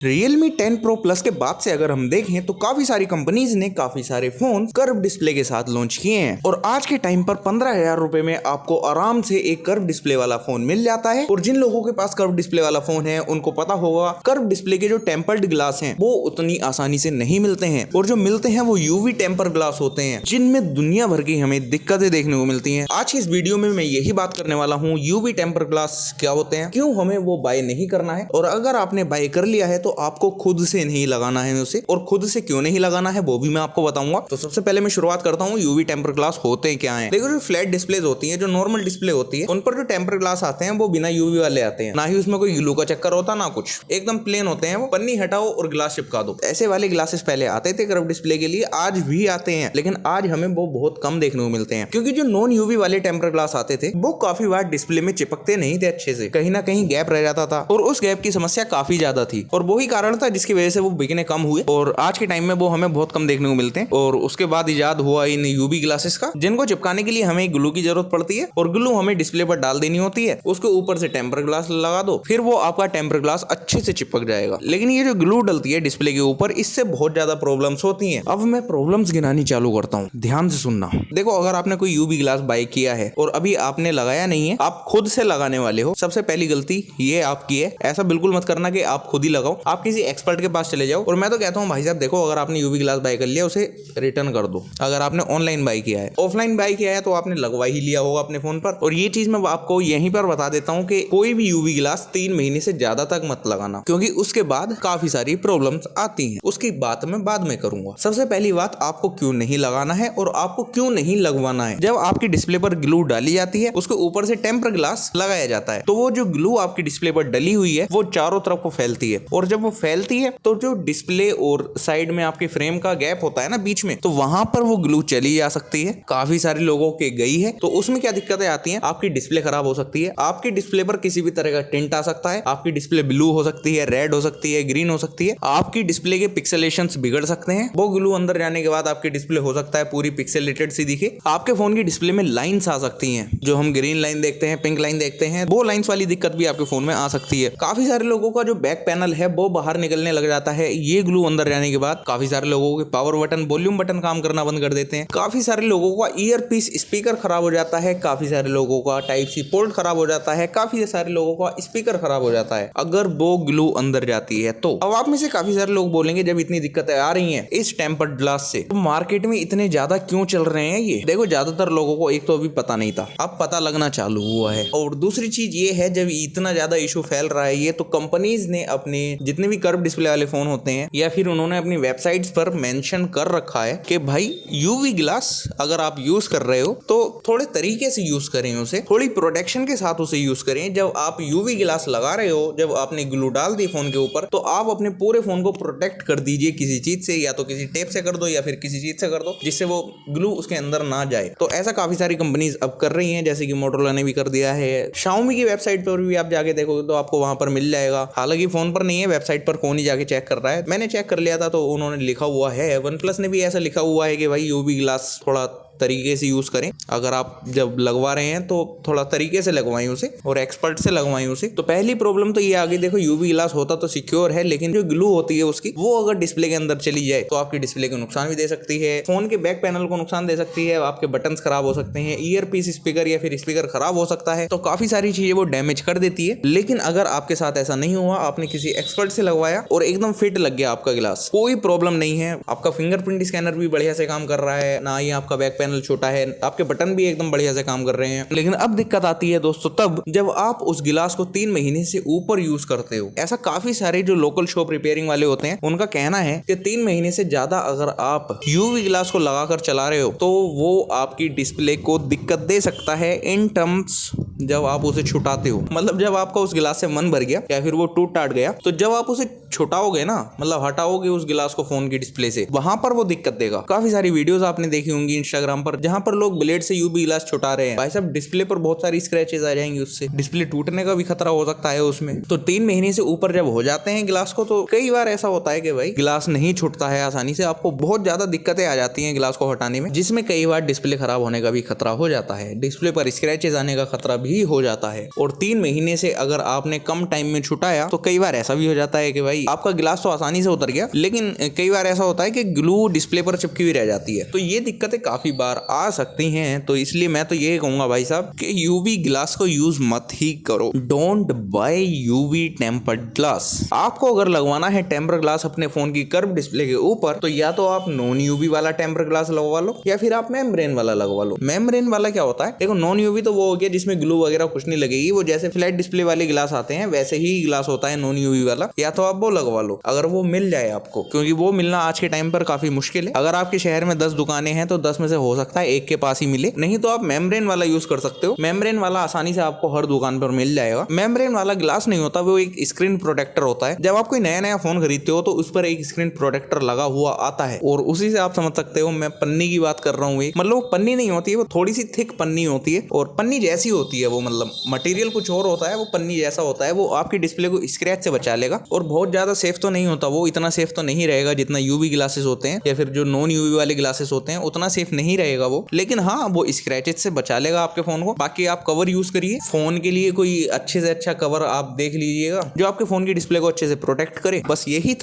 Realme 10 Pro Plus के बाद से अगर हम देखें तो काफी सारी कंपनीज ने काफी सारे फोन कर्व डिस्प्ले के साथ लॉन्च किए हैं और आज के टाइम पर 15,000 रुपए में आपको आराम से एक कर्व डिस्प्ले वाला फोन मिल जाता है। और जिन लोगों के पास कर्व डिस्प्ले वाला फोन है उनको पता होगा कर्व डिस्प्ले के जो टेम्पर्ड ग्लास हैं वो उतनी आसानी से नहीं मिलते हैं और जो मिलते हैं वो यूवी टेम्पर ग्लास होते हैं जिनमें दुनिया भर की हमें दिक्कतें देखने को मिलती हैं। आज की इस वीडियो में मैं यही बात करने वाला हूँ यूवी टेम्पर ग्लास क्या होते हैं, क्यों हमें वो बाय नहीं करना है और अगर आपने बाय कर लिया है तो आपको खुद से नहीं लगाना है उसे, और खुद से क्यों नहीं लगाना है वो भी मैं आपको बताऊंगा। तो सबसे पहले मैं शुरुआत करता हूँ यूवी टेम्पर ग्लास होते क्या हैं। देखो जो फ्लैट डिस्प्लेज होती है, जो नॉर्मल डिस्प्ले होती है, उन पर जो टेम्पर ग्लास आते हैं वो बिना यूवी वाले आते हैं, ना ही उसमें कोई ग्लू का चक्कर होता ना कुछ, एकदम प्लेन होते हैं। वो पन्नी हटाओ और ग्लास चिपका दो। ऐसे वाले ग्लासेस पहले आते थे कर्व डिस्प्ले के लिए, आज भी आते हैं, लेकिन आज हमें वो बहुत कम देखने को मिलते हैं क्योंकि जो नॉन यूवी वाले टेम्पर ग्लास आते थे वो काफी बार डिस्प्ले में चिपकते नहीं थे अच्छे से, कहीं ना कहीं गैप रह जाता था और उस गैप की समस्या काफी ज्यादा थी और वही कारण था जिसकी वजह से वो बिकने कम हुए और आज के टाइम में वो हमें बहुत कम देखने को मिलते हैं। और उसके बाद इजाद हुआ इन यूवी ग्लासेस का, जिनको चिपकाने के लिए हमें ग्लू की जरूरत पड़ती है और ग्लू हमें डिस्प्ले पर डाल देनी होती है, उसके ऊपर से टेम्पर ग्लास लगा दो, फिर वो आपका टेम्पर ग्लास अच्छे से चिपक जाएगा। लेकिन ये जो ग्लू डलती है डिस्प्ले के ऊपर, इससे बहुत ज्यादा प्रॉब्लम्स होती हैं। अब मैं प्रॉब्लम्स गिनानी चालू करता हूँ, ध्यान से सुनना। देखो अगर आपने कोई यूवी ग्लास बाय किया है और अभी आपने लगाया नहीं है, आप खुद से लगाने वाले हो, सबसे पहली गलती ये आपकी है। ऐसा बिल्कुल मत करना कि आप खुद ही लगाओ, आप किसी एक्सपर्ट के पास चले जाओ। और मैं तो कहता हूँ भाई साहब देखो, अगर आपने यूवी ग्लास बाय कर लिया उसे रिटर्न कर दो। अगर आपने ऑनलाइन बाय किया है, ऑफलाइन बाय किया है तो आपने लगवा ही लिया होगा अपने फोन पर। और ये चीज मैं आपको यहीं पर बता देता हूँ कि कोई भी यूवी ग्लास 3 महीने से ज्यादा तक मत लगाना, क्योंकि उसके बाद काफी सारी प्रॉब्लम्स आती हैं। उसकी बात मैं बाद में करूंगा। सबसे पहली बात, आपको क्यों नहीं लगाना है और आपको क्यों नहीं लगवाना है। जब आपकी डिस्प्ले पर ग्लू डाली जाती है, उसके ऊपर से टेम्पर ग्लास लगाया जाता है, तो वो जो ग्लू आपकी डिस्प्ले पर डली हुई है वो चारों तरफ को फैलती है और जब वो फैलती है तो जो डिस्प्ले और साइड में आपके फ्रेम का गैप होता है ना बीच में, तो वहां पर वो ग्लू चली जा सकती है। काफी सारे लोगों के गई है, तो उसमें क्या दिक्कतें आती हैं, आपकी डिस्प्ले खराब हो सकती है, आपकी डिस्प्ले पर किसी भी तरह का टिंट आ सकता है, आपकी डिस्प्ले ब्लू हो सकती है, रेड हो सकती है, ग्रीन हो सकती है, आपकी डिस्प्ले के पिक्सेलेशंस बिगड़ सकते हैं। वो ग्लू अंदर जाने के बाद आपकी डिस्प्ले हो सकता है पूरी पिक्सेलेटेड सी दिखे। आपके फोन की डिस्प्ले में लाइंस आ सकती हैं, जो हम ग्रीन लाइन देखते हैं, पिंक लाइन देखते हैं, वो लाइंस वाली दिक्कत भी आपके फोन में आ सकती है। काफी सारे लोगों का जो बैक पैनल है वो बाहर निकलने लग जाता है ये ग्लू अंदर जाने के बाद। काफी सारे लोगों के पावर बटन, वॉल्यूम बटन काम करना बंद कर देते हैं। काफी सारे लोगों का ईयर पीस स्पीकर खराब हो जाता है, काफी सारे लोगों का टाइप सी पोर्ट खराब हो जाता है, काफी सारे लोगों का स्पीकर खराब हो जाता है अगर वो ग्लू अंदर जाती है। तो अब आप में से काफी सारे लोग बोलेंगे जब इतनी दिक्कतें आ रही हैं इस टेम्पर्ड ग्लास से, तो मार्केट में इतने ज्यादा क्यों चल रहे हैं ये। देखो ज्यादातर लोगों को एक तो अभी पता नहीं था, अब पता लगना चालू हुआ है। और दूसरी चीज ये है, जब इतना ज्यादा इशू फैल रहा है ये, तो कंपनीज ने अपने जितने भी कर्व डिस्प्ले वाले फोन होते हैं या फिर उन्होंने अपनी वेबसाइट्स पर मेंशन कर रखा है कि भाई यूवी ग्लास अगर आप यूज कर रहे हो तो थोड़े तरीके से यूज करें, उसे थोड़ी प्रोटेक्शन के साथ उसे यूज करें। जब आप यूवी ग्लास लगा रहे हो, जब आपने ग्लू डाल दी फोन के ऊपर, तो आप अपने पूरे फोन को प्रोटेक्ट कर दीजिए किसी चीज से, या तो किसी टेप से कर दो या फिर किसी चीज से कर दो जिससे वो ग्लू उसके अंदर ना जाए। तो ऐसा काफी सारी कंपनीज अब कर रही हैं, जैसे कि मोटोरोला ने भी कर दिया है। Xiaomi की वेबसाइट पर भी आप जाके देखोगे तो आपको वहां पर मिल जाएगा, हालांकि फोन पर नहीं है, वेबसाइट पर कौन ही जाके चेक कर रहा है। मैंने चेक कर लिया था तो उन्होंने लिखा हुआ है, वन प्लस ने भी ऐसा लिखा हुआ है कि भाई यूवी ग्लास थोड़ा तरीके से यूज करें। अगर आप जब लगवा रहे हैं तो थोड़ा तरीके से लगवाएं उसे और एक्सपर्ट से लगवाएं उसे। तो पहली प्रॉब्लम तो ये आ गई, देखो यूवी ग्लास होता तो सिक्योर है, लेकिन जो ग्लू होती है उसकी, वो अगर डिस्प्ले के अंदर चली जाए तो आपकी डिस्प्ले को नुकसान भी दे सकती है, फोन के बैक पैनल को नुकसान दे सकती है, आपके बटन्स खराब हो सकते हैं, ईयर पीस स्पीकर या फिर स्पीकर खराब हो सकता है। तो काफी सारी चीजें वो डैमेज कर देती है। लेकिन अगर आपके साथ ऐसा नहीं हुआ, आपने किसी एक्सपर्ट से लगवाया और एकदम फिट लग गया आपका ग्लास, कोई प्रॉब्लम नहीं है, आपका फिंगरप्रिंट स्कैनर भी बढ़िया से काम कर रहा है, ना ही आपका बैक पैनल छोटा है, आपके बटन भी एकदम बढ़िया से काम कर रहे हैं। लेकिन अब दिक्कत आती है दोस्तों तब जब आप उस गिलास को 3 महीने से ऊपर यूज करते हो। ऐसा काफी सारे जो लोकल शॉप रिपेयरिंग वाले होते हैं उनका कहना है कि 3 महीने से ज्यादा अगर आप यूवी ग्लास को लगाकर चला रहे हो तो वो आपकी डिस्प्ले को दिक्कत दे सकता है इन टर्म्स जब आप उसे छुटाते हो। मतलब जब आपका उस गिलास से मन भर गया या फिर वो टूट टाट गया, तो जब आप उसे छुटाओगे ना, मतलब हटाओगे उस गिलास को फोन की डिस्प्ले से, वहां पर वो दिक्कत देगा। काफी सारी वीडियोस आपने देखी होंगी इंस्टाग्राम पर जहां पर लोग ब्लेड से यूवी ग्लास छुटा रहे हैं। भाई साहब डिस्प्ले पर बहुत सारी स्क्रैचेस आ जाएंगी, उससे डिस्प्ले टूटने का भी खतरा हो सकता है उसमें। तो 3 महीने से ऊपर जब हो जाते हैं गिलास को, तो कई बार ऐसा होता है कि भाई गिलास नहीं छूटता है आसानी से, आपको बहुत ज्यादा दिक्कतें आ जाती हैं गिलास को हटाने में, जिसमें कई बार डिस्प्ले खराब होने का भी खतरा हो जाता है, डिस्प्ले पर स्क्रैचेस आने का खतरा भी हो जाता है। और 3 महीने से अगर आपने कम टाइम में छुटाया तो कई बार ऐसा भी हो जाता है कि भाई आपका गिलास तो आसानी से उतर गया, लेकिन कई बार ऐसा होता है कि ग्लू डिस्प्ले पर चिपकी हुई रह जाती है। तो ये दिक्कतें काफी बार आ सकती हैं। तो इसलिए मैं तो ये कहूंगा भाई साहब कि यूवी ग्लास को यूज मत ही करो। Don't buy UV tempered glass. आपको अगर लगवाना है टेम्पर ग्लास अपने फोन की कर्व डिस्प्ले के ऊपर, तो या तो आप नॉन यूवी वाला टेम्पर ग्लास लगवा लो या फिर आप मेम्ब्रेन वाला लगवा लो। मेम्ब्रेन वाला क्या होता है, देखो नॉन यूवी तो वो हो गया जिसमें ग्लू वगैरह कुछ नहीं लगेगी, वो जैसे फ्लैट डिस्प्ले वाले ग्लास आते हैं वैसे ही ग्लास होता है नॉन यूवी वाला। या तो आप वो लगवा लो अगर वो मिल जाए आपको, क्योंकि वो मिलना आज के टाइम पर काफी मुश्किल है। अगर आपके शहर में 10 दुकानें हैं तो 10 में से हो सकता है एक के पास ही मिले, नहीं तो आप मेम्ब्रेन वाला यूज कर सकते हो। मेम्ब्रेन वाला आसानी से आपको हर दुकान पर मिल जाएगा। मेम्ब्रेन वाला ग्लास नहीं होता, वो एक स्क्रीन प्रोटेक्टर होता है। जब आप कोई नया नया फोन खरीदते हो तो उस पर एक स्क्रीन प्रोटेक्टर लगा हुआ आता है, और उसी से आप समझ सकते हो मैं पन्नी की बात कर रहा हूँ। मतलब वो पन्नी नहीं होती है, वो थोड़ी सी थिक पन्नी होती है और पन्नी जैसी होती है वो, मतलब मटेरियल कुछ और होता है, वो पन्नी जैसा होता है। वो आपकी डिस्प्ले को स्क्रैच से बचा लेगा और बहुत ज्यादा सेफ तो नहीं होता, वो इतना सेफ तो नहीं रहेगा जितना यूवी ग्लासेस होते हैं या फिर जो नॉन यूवी वाले ग्लासेस होते हैं, उतना सेफ नहीं रहेगा वो। लेकिन हाँ, वो स्क्रैचेस से बचा लेगा आपके फोन को। बाकी आप कवर यूज करिए फोन के लिए, कोई अच्छे से अच्छा कवर आप देख लीजिएगा जो आपके फोन की डिस्प्ले को अच्छे से प्रोटेक्ट करे। बस यही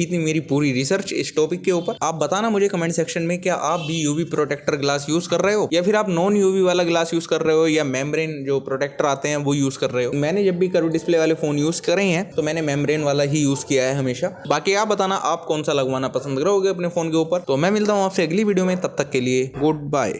थी मेरी पूरी रिसर्च इस टॉपिक के ऊपर। आप बताना मुझे कमेंट सेक्शन में, क्या आप भी यूवी प्रोटेक्टर ग्लास यूज कर रहे हो या फिर आप नॉन यूवी वाला ग्लास यूज कर रहे हो या मेम्ब्रेन जो प्रोटेक्टर आते हैं वो यूज कर रहे हो। मैंने जब भी कर्व डिस्प्ले वाले फोन यूज करे हैं तो मैंने मेम्ब्रेन वाला ही यूज किया है हमेशा। बाकी आप बताना आप कौन सा लगवाना पसंद करोगे अपने फोन के ऊपर। तो मैं मिलता हूँ आपसे अगली वीडियो में, तब तक के लिए गुड बाय।